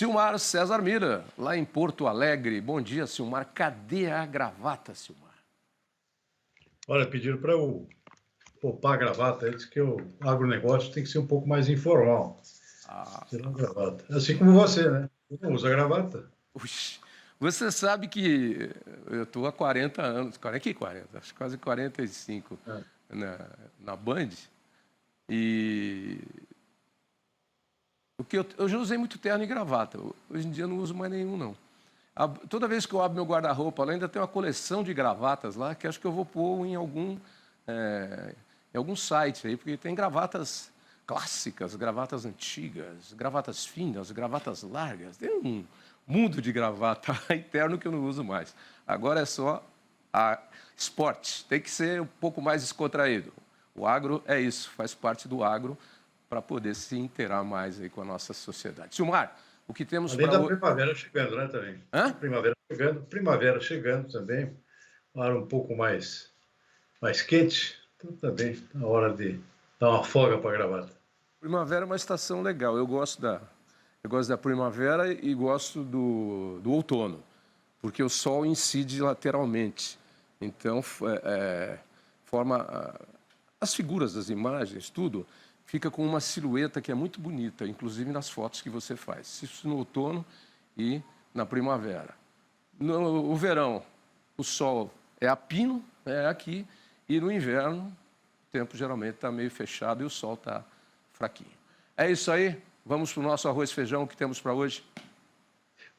Silmar César Mira, lá em Porto Alegre. Bom dia, Silmar. Cadê a gravata, Silmar? Olha, pediram para eu poupar a gravata. Ele disse que o agronegócio tem que ser um pouco mais informal. Tirar a gravata. Assim como você, né? Você não usa gravata. Puxa, você sabe que eu estou há 40 anos, que 40? Acho que quase 45 É. na Band. E o que eu já usei muito terno e gravata. Hoje em dia eu não uso mais nenhum, não. Toda vez que eu abro meu guarda-roupa, ainda tem uma coleção de gravatas lá, que acho que eu vou pôr em algum site aí, porque tem gravatas clássicas, gravatas antigas, gravatas finas, gravatas largas. Tem um mundo de gravata interno que eu não uso mais. Agora é só a esporte. Tem que ser um pouco mais descontraído. O agro é isso, faz parte do agro para poder se inteirar mais aí com a nossa sociedade. Silmar, o que temos Além para da hoje... primavera chegando, né, também. Hã? Primavera chegando também. Uma hora um pouco mais quente. Então também, na hora de dar uma folga para a gravata. Primavera é uma estação legal. Eu gosto da primavera e gosto do outono, porque o sol incide lateralmente. Então, forma as figuras das imagens, tudo, fica com uma silhueta que é muito bonita, inclusive nas fotos que você faz. Isso no outono e na primavera. No verão, o sol é a pino, é aqui, e no inverno, o tempo geralmente está meio fechado e o sol está fraquinho. É isso aí. Vamos para o nosso arroz e feijão que temos para hoje.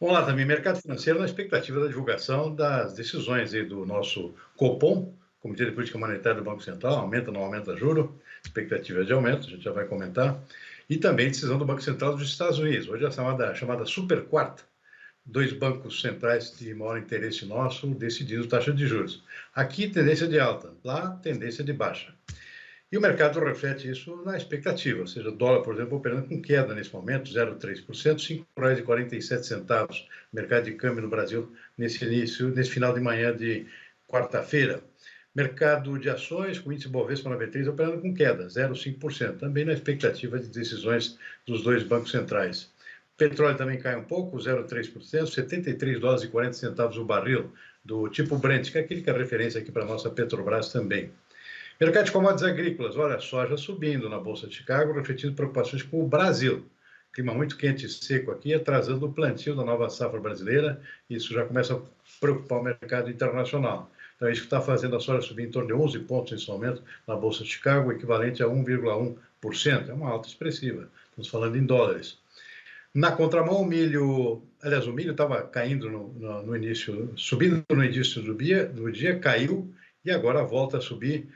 Vamos lá também, mercado financeiro na expectativa da divulgação das decisões aí do nosso Copom, Comitê de Política Monetária do Banco Central, aumenta ou não aumenta juro, expectativa de aumento, a gente já vai comentar, e também decisão do Banco Central dos Estados Unidos, hoje é a chamada super quarta, dois bancos centrais de maior interesse nosso decidindo taxa de juros. Aqui, tendência de alta, lá, tendência de baixa. E o mercado reflete isso na expectativa, ou seja, o dólar, por exemplo, operando com queda nesse momento, 0,3%, R$ 5,47, mercado de câmbio no Brasil nesse final de manhã de quarta-feira. Mercado de ações, com o índice Bovespa 93 operando com queda, 0,5%, também na expectativa de decisões dos dois bancos centrais. O petróleo também cai um pouco, 0,3%, $73,40 o barril, do tipo Brent, que é aquele que é referência aqui para a nossa Petrobras também. Mercado de commodities agrícolas, olha, soja subindo na Bolsa de Chicago, refletindo preocupações com o Brasil. Clima muito quente e seco aqui, atrasando o plantio da nova safra brasileira, isso já começa a preocupar o mercado internacional. Então, é isso que está fazendo a soja subir em torno de 11 pontos nesse momento na Bolsa de Chicago, equivalente a 1,1%. É uma alta expressiva, estamos falando em dólares. Na contramão, o milho estava caindo no início, subindo no início do dia, caiu, e agora volta a subir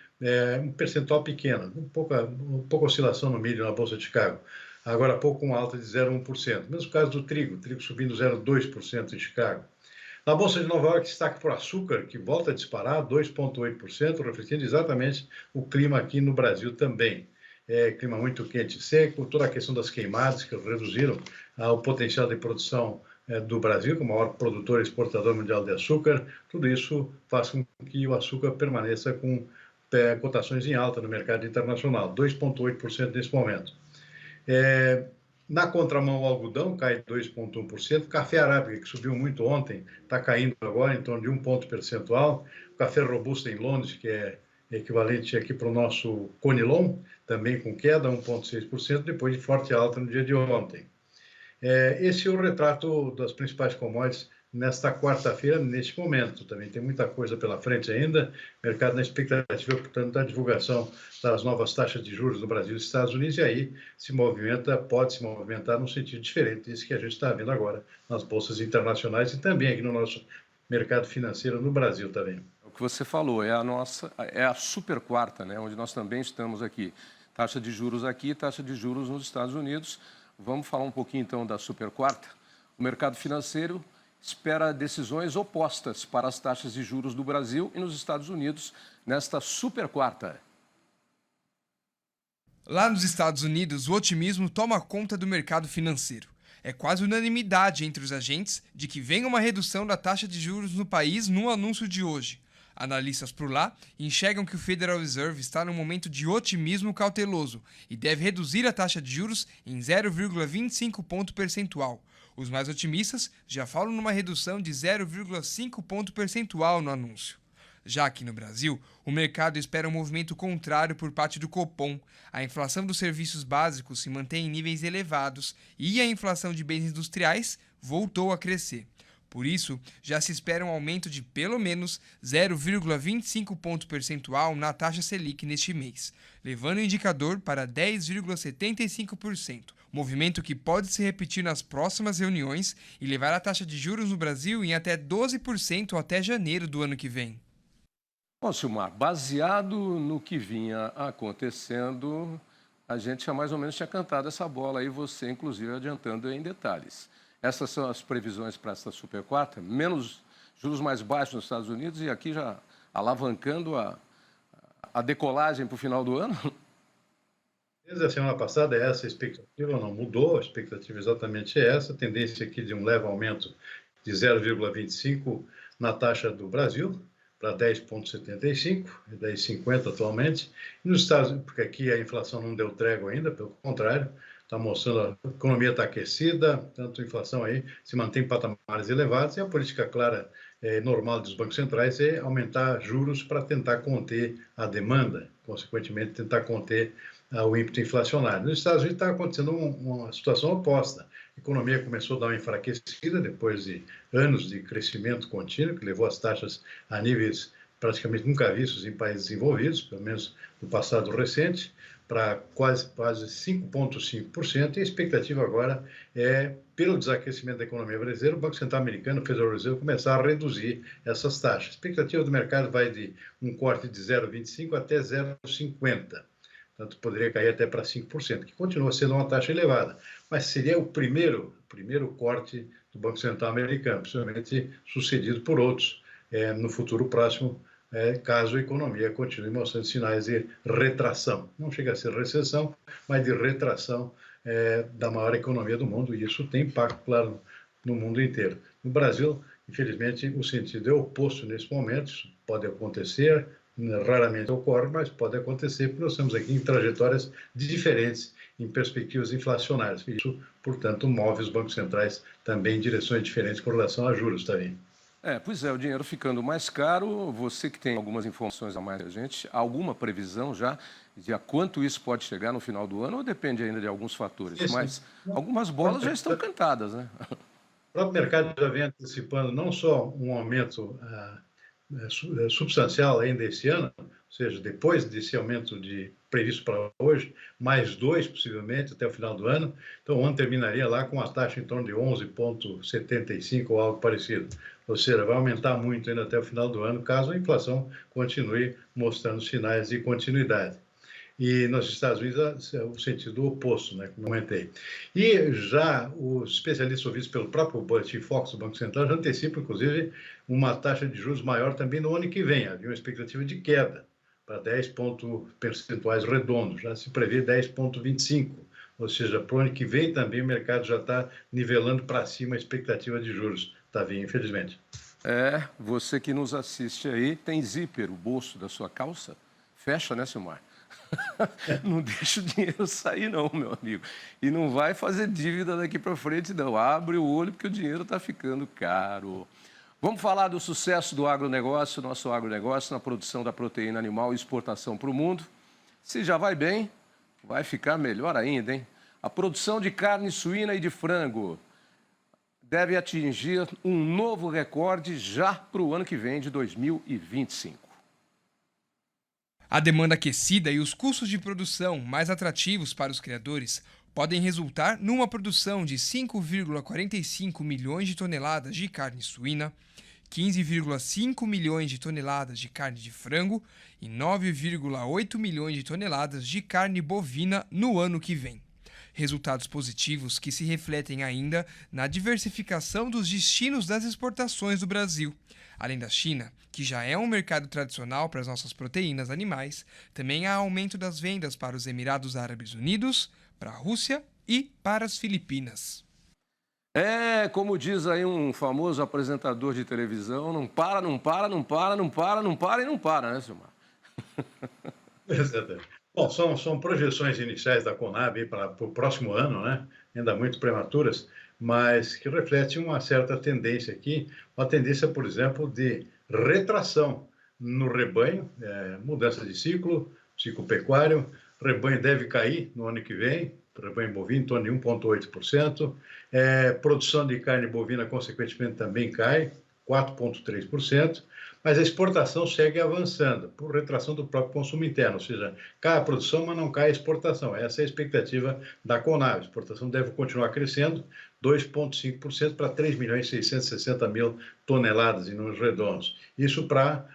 um percentual pequeno, pouca oscilação no milho na Bolsa de Chicago. Agora há pouco uma alta de 0,1%. Mesmo caso do trigo subindo 0,2% em Chicago. Na Bolsa de Nova York, destaque para o açúcar, que volta a disparar 2,8%, refletindo exatamente o clima aqui no Brasil também. Clima muito quente e seco, toda a questão das queimadas que reduziram o potencial de produção do Brasil, como maior produtor e exportador mundial de açúcar, tudo isso faz com que o açúcar permaneça com cotações em alta no mercado internacional, 2,8% nesse momento. Na contramão, o algodão cai 2,1%, café arábica, que subiu muito ontem, está caindo agora em torno de 1 ponto percentual, o café robusto em Londres, que é equivalente aqui para o nosso Conilon, também com queda, 1,6%, depois de forte alta no dia de ontem. Esse é o retrato das principais commodities nesta quarta-feira, neste momento. Também tem muita coisa pela frente ainda. Mercado na expectativa, portanto, da divulgação das novas taxas de juros no Brasil e nos Estados Unidos, e aí pode se movimentar num sentido diferente desse que a gente está vendo agora nas bolsas internacionais e também aqui no nosso mercado financeiro no Brasil também. O que você falou é a super quarta, né, onde nós também estamos aqui. Taxa de juros aqui, taxa de juros nos Estados Unidos. Vamos falar um pouquinho, então, da super quarta. O mercado financeiro espera decisões opostas para as taxas de juros do Brasil e nos Estados Unidos nesta super quarta. Lá nos Estados Unidos, o otimismo toma conta do mercado financeiro. É quase unanimidade entre os agentes de que vem uma redução da taxa de juros no país no anúncio de hoje. Analistas por lá enxergam que o Federal Reserve está num momento de otimismo cauteloso e deve reduzir a taxa de juros em 0,25 ponto percentual. Os mais otimistas já falam numa redução de 0,5 ponto percentual no anúncio. Já aqui no Brasil, o mercado espera um movimento contrário por parte do Copom. A inflação dos serviços básicos se mantém em níveis elevados e a inflação de bens industriais voltou a crescer. Por isso, já se espera um aumento de pelo menos 0,25 ponto percentual na taxa Selic neste mês, levando o indicador para 10,75%, movimento que pode se repetir nas próximas reuniões e levar a taxa de juros no Brasil em até 12% até janeiro do ano que vem. Bom, Silmar, baseado no que vinha acontecendo, a gente já mais ou menos tinha cantado essa bola aí, você inclusive adiantando em detalhes. Essas são as previsões para esta super quarta, menos juros mais baixos nos Estados Unidos e aqui já alavancando a decolagem para o final do ano? Desde a semana passada, essa expectativa não mudou, a expectativa é exatamente essa, a tendência aqui de um leve aumento de 0,25 na taxa do Brasil, para 10,75, 10,50 atualmente. E nos Estados Unidos, porque aqui a inflação não deu trégua ainda, pelo contrário, está mostrando a economia está aquecida, tanto a inflação aí se mantém em patamares elevados, e a política clara normal dos bancos centrais é aumentar juros para tentar conter a demanda, consequentemente tentar conter o ímpeto inflacionário. Nos Estados Unidos está acontecendo uma situação oposta. A economia começou a dar uma enfraquecida depois de anos de crescimento contínuo, que levou as taxas a níveis praticamente nunca vistos em países desenvolvidos, pelo menos no passado recente, para quase 5,5%, e a expectativa agora é, pelo desaquecimento da economia brasileira, o Banco Central americano, o Federal Reserve, começar a reduzir essas taxas. A expectativa do mercado vai de um corte de 0,25 até 0,50%. Portanto, poderia cair até para 5%, que continua sendo uma taxa elevada. Mas seria o primeiro corte do Banco Central americano, possivelmente sucedido por outros no futuro próximo, caso a economia continue mostrando sinais de retração. Não chega a ser recessão, mas de retração da maior economia do mundo, e isso tem impacto, claro, no mundo inteiro. No Brasil, infelizmente, o sentido é oposto nesse momento, isso pode acontecer, raramente ocorre, mas pode acontecer, porque nós estamos aqui em trajetórias diferentes, em perspectivas inflacionárias. Isso, portanto, move os bancos centrais também em direções diferentes com relação a juros, tá aí. Pois é, o dinheiro ficando mais caro, você que tem algumas informações a mais da gente, alguma previsão já de a quanto isso pode chegar no final do ano, ou depende ainda de alguns fatores? Isso. Mas algumas bolas já estão cantadas, né? O próprio mercado já vem antecipando não só um aumento substancial ainda esse ano, ou seja, depois desse aumento previsto para hoje, mais 2 possivelmente até o final do ano. Então, o ano terminaria lá com uma taxa em torno de 11,75 ou algo parecido. Ou seja, vai aumentar muito ainda até o final do ano, caso a inflação continue mostrando sinais de continuidade. E nos Estados Unidos é o sentido oposto, né, como eu comentei. E já os especialistas ouvidos pelo próprio Boletim Focus do Banco Central já antecipam, inclusive, uma taxa de juros maior também no ano que vem. Havia uma expectativa de queda para 10 pontos percentuais redondos, já se prevê 10,25. Ou seja, para o ano que vem também o mercado já está nivelando para cima a expectativa de juros, Tavinho, infelizmente. Você que nos assiste aí, tem zíper, o bolso da sua calça? Fecha, né, Silmar? Não deixa o dinheiro sair não, meu amigo. E não vai fazer dívida daqui para frente, não. Abre o olho porque o dinheiro está ficando caro. Vamos falar do sucesso do agronegócio, nosso agronegócio na produção da proteína animal e exportação para o mundo. Se já vai bem, vai ficar melhor ainda, hein? A produção de carne suína e de frango deve atingir um novo recorde já para o ano que vem, de 2025. A demanda aquecida e os custos de produção mais atrativos para os criadores podem resultar numa produção de 5,45 milhões de toneladas de carne suína, 15,5 milhões de toneladas de carne de frango e 9,8 milhões de toneladas de carne bovina no ano que vem. Resultados positivos que se refletem ainda na diversificação dos destinos das exportações do Brasil. Além da China, que já é um mercado tradicional para as nossas proteínas animais, também há aumento das vendas para os Emirados Árabes Unidos, para a Rússia e para as Filipinas. Como diz aí um famoso apresentador de televisão, não para, e não para, né, Silmar? Exatamente. Bom, são projeções iniciais da Conab para o próximo ano, né? Ainda muito prematuras, mas que refletem uma certa tendência aqui, uma tendência, por exemplo, de retração no rebanho, mudança de ciclo pecuário, rebanho deve cair no ano que vem, rebanho bovino em torno de 1,8%, produção de carne bovina, consequentemente, também cai, 4,3%, mas a exportação segue avançando, por retração do próprio consumo interno, ou seja, cai a produção, mas não cai a exportação. Essa é a expectativa da Conab. A exportação deve continuar crescendo, 2,5% para 3.660.000 toneladas em números redondos. Isso para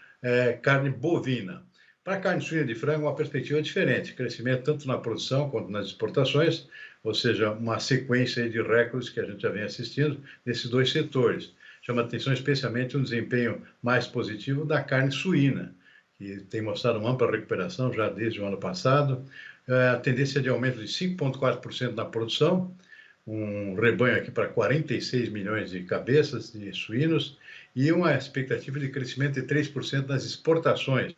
carne bovina. Para a carne suína de frango, uma perspectiva diferente, crescimento tanto na produção quanto nas exportações, ou seja, uma sequência de recordes que a gente já vem assistindo nesses dois setores. Chama atenção especialmente um desempenho mais positivo da carne suína, que tem mostrado uma ampla recuperação já desde o ano passado, a tendência de aumento de 5,4% na produção, um rebanho aqui para 46 milhões de cabeças de suínos e uma expectativa de crescimento de 3% nas exportações,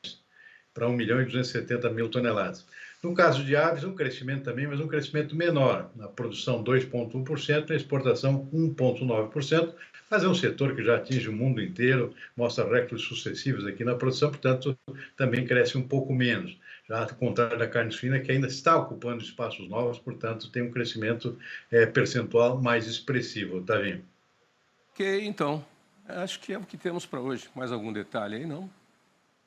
para 1.270.000 toneladas. No caso de aves, um crescimento também, mas um crescimento menor. Na produção, 2,1%, na exportação, 1,9%, mas é um setor que já atinge o mundo inteiro, mostra recordes sucessivos aqui na produção, portanto, também cresce um pouco menos. Já ao contrário da carne suína, que ainda está ocupando espaços novos, portanto, tem um crescimento percentual mais expressivo. Tavinho. Ok, então. Acho que é o que temos para hoje. Mais algum detalhe aí, não?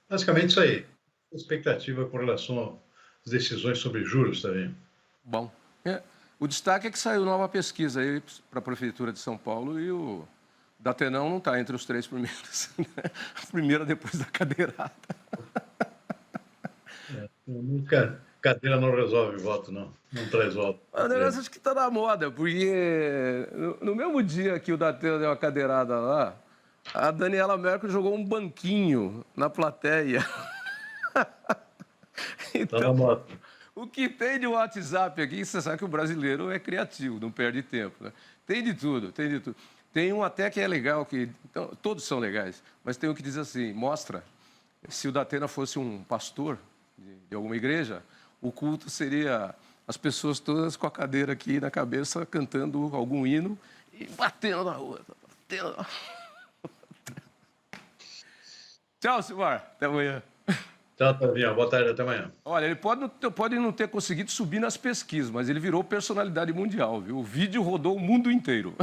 Basicamente isso aí. Expectativa com relação às decisões sobre juros, Tavinho. Bom. O destaque é que saiu nova pesquisa aí para a Prefeitura de São Paulo e o Datenão não está entre os 3 primeiros. A primeira depois da cadeirada. Nunca, cadeira não resolve voto, não. Não traz voto. O negócio acho que está na moda, porque no mesmo dia que o Datena deu uma cadeirada lá, a Daniela Merkel jogou um banquinho na plateia. Tá na moda. O que tem de WhatsApp aqui, você sabe que o brasileiro é criativo, não perde tempo, né? Tem de tudo, tem de tudo. Tem um até que é legal, que então, todos são legais, mas tem um que diz assim, mostra, se o Datena fosse um pastor de alguma igreja, o culto seria as pessoas todas com a cadeira aqui na cabeça, cantando algum hino e batendo na rua. Batendo. Tchau, Silmar. Até amanhã. Tchau, Tavinho. Boa tarde, até amanhã. Olha, ele pode não ter conseguido subir nas pesquisas, mas ele virou personalidade mundial, viu? O vídeo rodou o mundo inteiro.